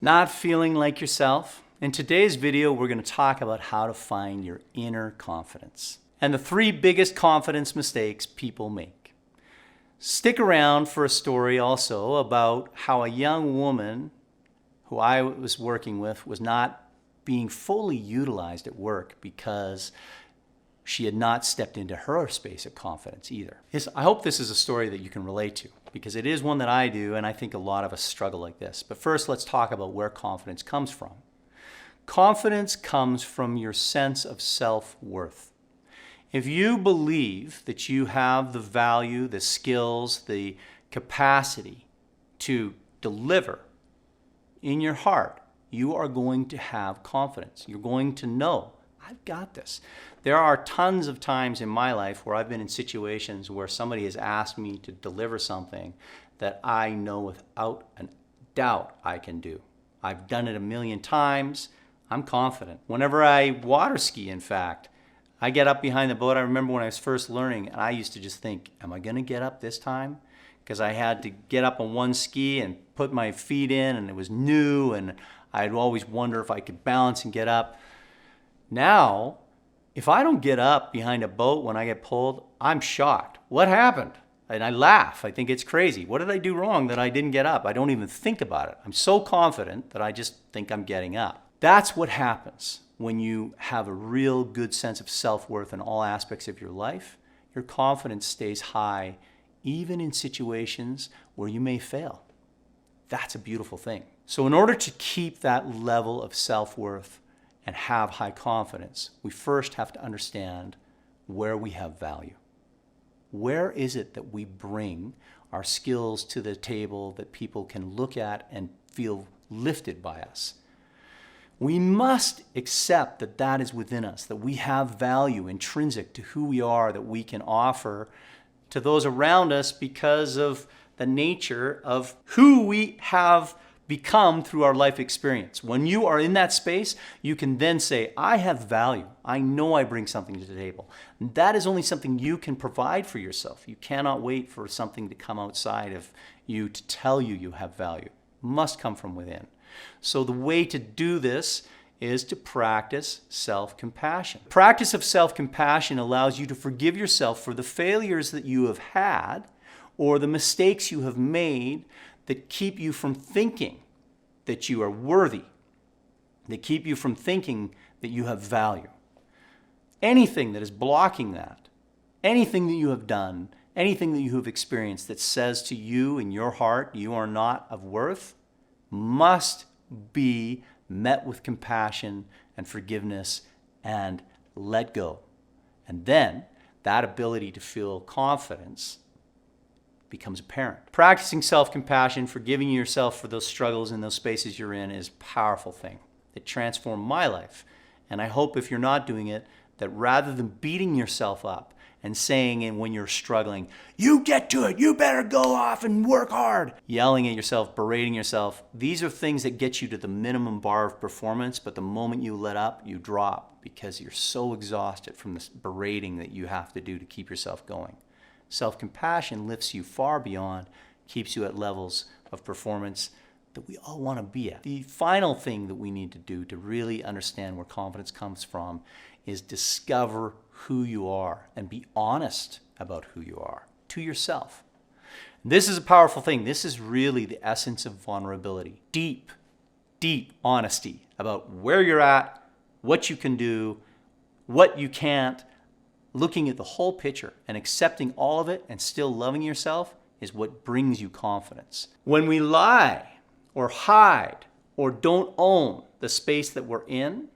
Not feeling like yourself? In today's video, we're going to talk about how to find your inner confidence and the 3 biggest confidence mistakes people make. Stick around for a story also about how a young woman who I was working with was not being fully utilized at work because she had not stepped into her space of confidence either. I hope this is a story that you can relate to, because it is one that I do, and I think a lot of us struggle like this. But first, let's talk about where confidence comes from. Confidence comes from your sense of self-worth. If you believe that you have the value, the skills, the capacity to deliver in your heart, you are going to have confidence. You're going to know, I've got this. There are tons of times in my life where I've been in situations where somebody has asked me to deliver something that I know without a doubt I can do. I've done it a million times. I'm confident. Whenever I water ski, in fact, I get up behind the boat. I remember when I was first learning, and I used to just think, am I going to get up this time? Because I had to get up on one ski and put my feet in, and it was new, and I'd always wonder if I could balance and get up. Now, if I don't get up behind a boat when I get pulled, I'm shocked. What happened? And I laugh. I think it's crazy. What did I do wrong that I didn't get up? I don't even think about it. I'm so confident that I just think I'm getting up. That's what happens when you have a real good sense of self-worth in all aspects of your life. Your confidence stays high even in situations where you may fail. That's a beautiful thing. So in order to keep that level of self-worth and have high confidence, we first have to understand where we have value. Where is it that we bring our skills to the table that people can look at and feel lifted by us? We must accept that that is within us, that we have value intrinsic to who we are that we can offer to those around us because of the nature of who we have become through our life experience. When you are in that space, you can then say, I have value. I know I bring something to the table. And that is only something you can provide for yourself. You cannot wait for something to come outside of you to tell you you have value. It must come from within. So the way to do this is to practice self-compassion. Practice of self-compassion allows you to forgive yourself for the failures that you have had or the mistakes you have made that keep you from thinking that you are worthy, that keep you from thinking that you have value. Anything that is blocking that, anything that you have done, anything that you have experienced that says to you in your heart you are not of worth, must be met with compassion and forgiveness and let go. And then that ability to feel confidence becomes apparent. Practicing self-compassion, forgiving yourself for those struggles and those spaces you're in is a powerful thing. It transformed my life. And I hope if you're not doing it, that rather than beating yourself up and saying when you're struggling, you get to it, you better go off and work hard, yelling at yourself, berating yourself, these are things that get you to the minimum bar of performance, but the moment you let up, you drop because you're so exhausted from this berating that you have to do to keep yourself going. Self-compassion lifts you far beyond, keeps you at levels of performance that we all want to be at. The final thing that we need to do to really understand where confidence comes from is discover who you are and be honest about who you are to yourself. This is a powerful thing. This is really the essence of vulnerability. Deep, deep honesty about where you're at, what you can do, what you can't. Looking at the whole picture and accepting all of it and still loving yourself is what brings you confidence. When we lie or hide or don't own the space that we're in,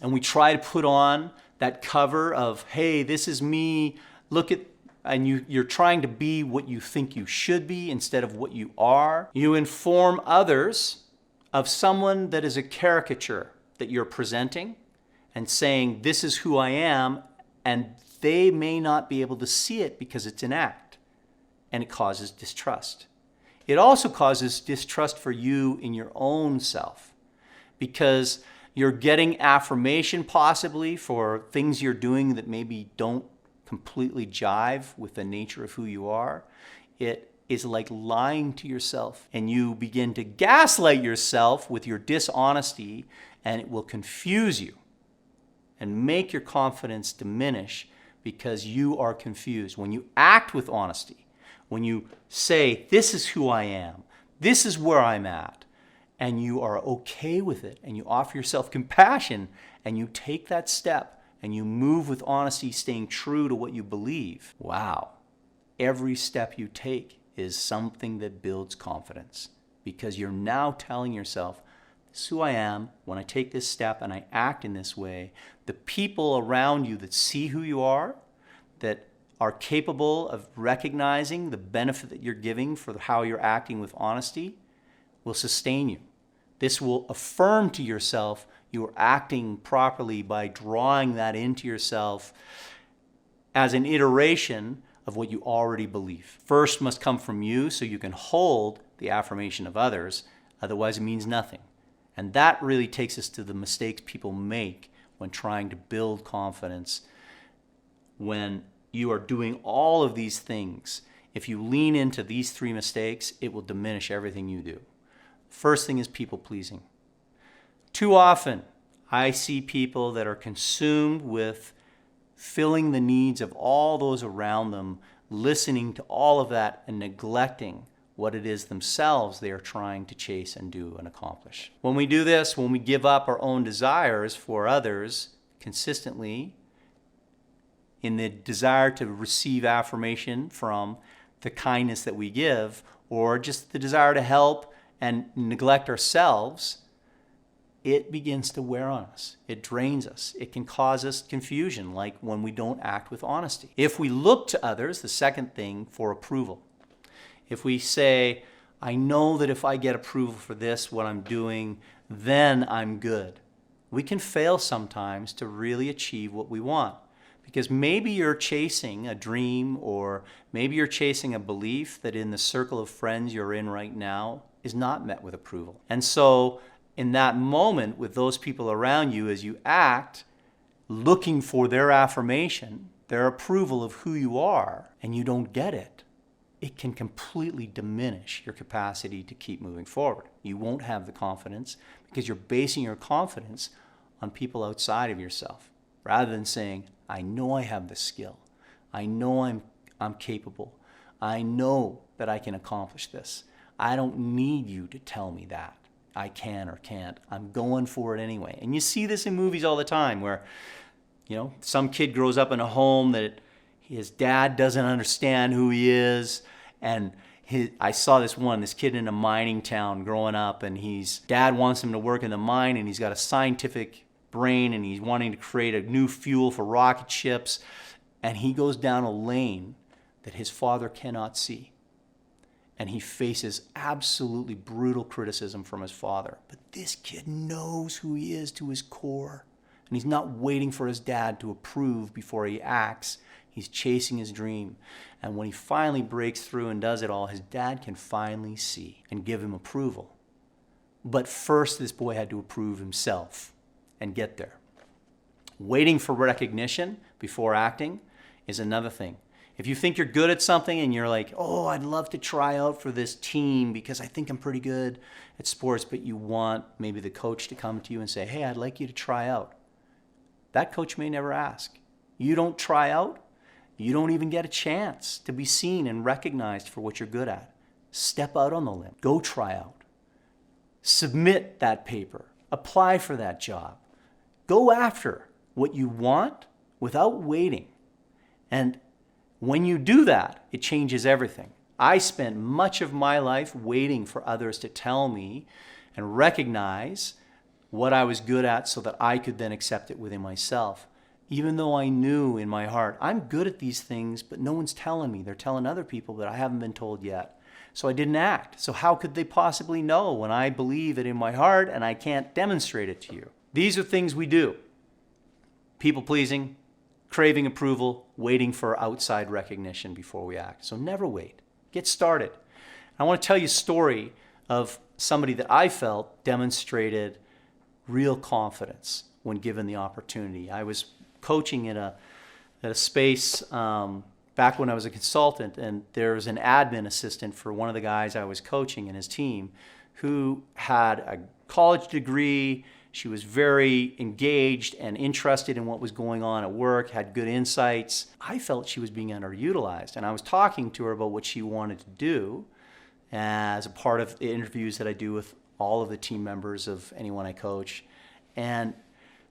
and we try to put on that cover of, hey, this is me, look at, and you're trying to be what you think you should be instead of what you are, you inform others of someone that is a caricature that you're presenting and saying, this is who I am, and they may not be able to see it because it's an act, and it causes distrust. It also causes distrust for you in your own self because you're getting affirmation possibly for things you're doing that maybe don't completely jive with the nature of who you are. It is like lying to yourself, and you begin to gaslight yourself with your dishonesty, and it will confuse you and make your confidence diminish because you are confused. When you act with honesty, when you say, this is who I am, this is where I'm at, and you are okay with it, and you offer yourself compassion, and you take that step, and you move with honesty, staying true to what you believe, wow, every step you take is something that builds confidence, because you're now telling yourself, this is who I am. When I take this step and I act in this way, the people around you that see who you are, that are capable of recognizing the benefit that you're giving for how you're acting with honesty, will sustain you. This will affirm to yourself you are acting properly by drawing that into yourself as an iteration of what you already believe. First must come from you so you can hold the affirmation of others, otherwise it means nothing. And that really takes us to the mistakes people make when trying to build confidence. When you are doing all of these things, if you lean into these three mistakes, it will diminish everything you do. First thing is people pleasing. Too often, I see people that are consumed with filling the needs of all those around them, listening to all of that and neglecting what it is themselves they are trying to chase and do and accomplish. When we do this, when we give up our own desires for others consistently in the desire to receive affirmation from the kindness that we give, or just the desire to help and neglect ourselves, it begins to wear on us. It drains us. It can cause us confusion, like when we don't act with honesty. If we look to others, the second thing, for approval. If we say, I know that if I get approval for this, what I'm doing, then I'm good. We can fail sometimes to really achieve what we want. Because maybe you're chasing a dream, or maybe you're chasing a belief that in the circle of friends you're in right now is not met with approval. And so in that moment with those people around you, as you act looking for their affirmation, their approval of who you are, and you don't get it, it can completely diminish your capacity to keep moving forward. You won't have the confidence because you're basing your confidence on people outside of yourself, rather than saying, I know I have the skill. I know I'm capable. I know that I can accomplish this. I don't need you to tell me that I can or can't. I'm going for it anyway. And you see this in movies all the time where, some kid grows up in a home that his dad doesn't understand who he is. And I saw this kid in a mining town growing up, and his dad wants him to work in the mine, and he's got a scientific brain, and he's wanting to create a new fuel for rocket ships. And he goes down a lane that his father cannot see. And he faces absolutely brutal criticism from his father. But this kid knows who he is to his core. And he's not waiting for his dad to approve before he acts. He's chasing his dream. And when he finally breaks through and does it all, his dad can finally see and give him approval. But first, this boy had to approve himself and get there. Waiting for recognition before acting is another thing. If you think you're good at something and you're like, oh, I'd love to try out for this team because I think I'm pretty good at sports, but you want maybe the coach to come to you and say, hey, I'd like you to try out. That coach may never ask. You don't try out, you don't even get a chance to be seen and recognized for what you're good at. Step out on the limb. Go try out. Submit that paper. Apply for that job. Go after what you want without waiting. And when you do that, it changes everything. I spent much of my life waiting for others to tell me and recognize what I was good at so that I could then accept it within myself. Even though I knew in my heart, I'm good at these things, but no one's telling me. They're telling other people, but I haven't been told yet. So I didn't act. So how could they possibly know when I believe it in my heart and I can't demonstrate it to you? These are things we do. People pleasing, craving approval, waiting for outside recognition before we act. So never wait. Get started. I want to tell you a story of somebody that I felt demonstrated real confidence when given the opportunity. I was coaching in a space back when I was a consultant, and there was an admin assistant for one of the guys I was coaching in his team who had a college degree. She was very engaged and interested in what was going on at work, had good insights. I felt she was being underutilized, and I was talking to her about what she wanted to do as a part of the interviews that I do with all of the team members of anyone I coach, and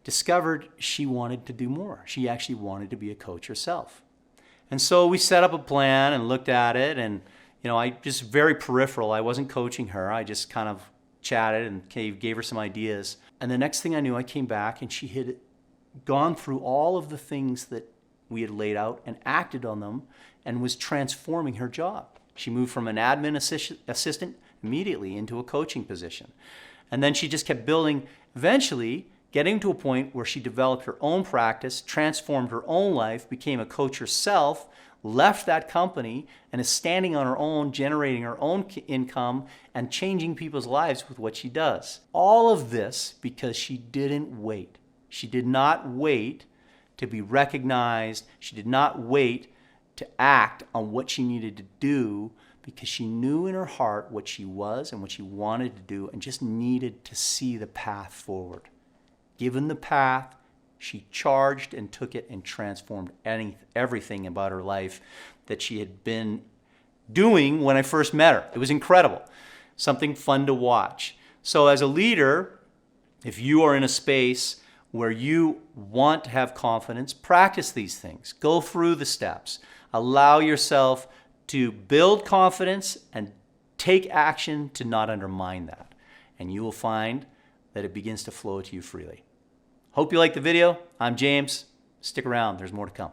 discovered she wanted to do more. She actually wanted to be a coach herself. And so we set up a plan and looked at it, and I just very peripheral. I wasn't coaching her. I just kind of chatted and gave her some ideas. And the next thing I knew, I came back and she had gone through all of the things that we had laid out and acted on them and was transforming her job. She moved from an admin assistant immediately into a coaching position. And then she just kept building, eventually getting to a point where she developed her own practice, transformed her own life, became a coach herself, left that company, and is standing on her own, generating her own income and changing people's lives with what she does. All of this because she didn't wait. She did not wait to be recognized. She did not wait to act on what she needed to do, because she knew in her heart what she was and what she wanted to do and just needed to see the path forward. Given the path, she charged and took it and transformed everything about her life that she had been doing when I first met her. It was incredible. Something fun to watch. So as a leader, if you are in a space where you want to have confidence, practice these things. Go through the steps. Allow yourself to build confidence and take action to not undermine that. And you will find that it begins to flow to you freely. Hope you liked the video. I'm James. Stick around. There's more to come.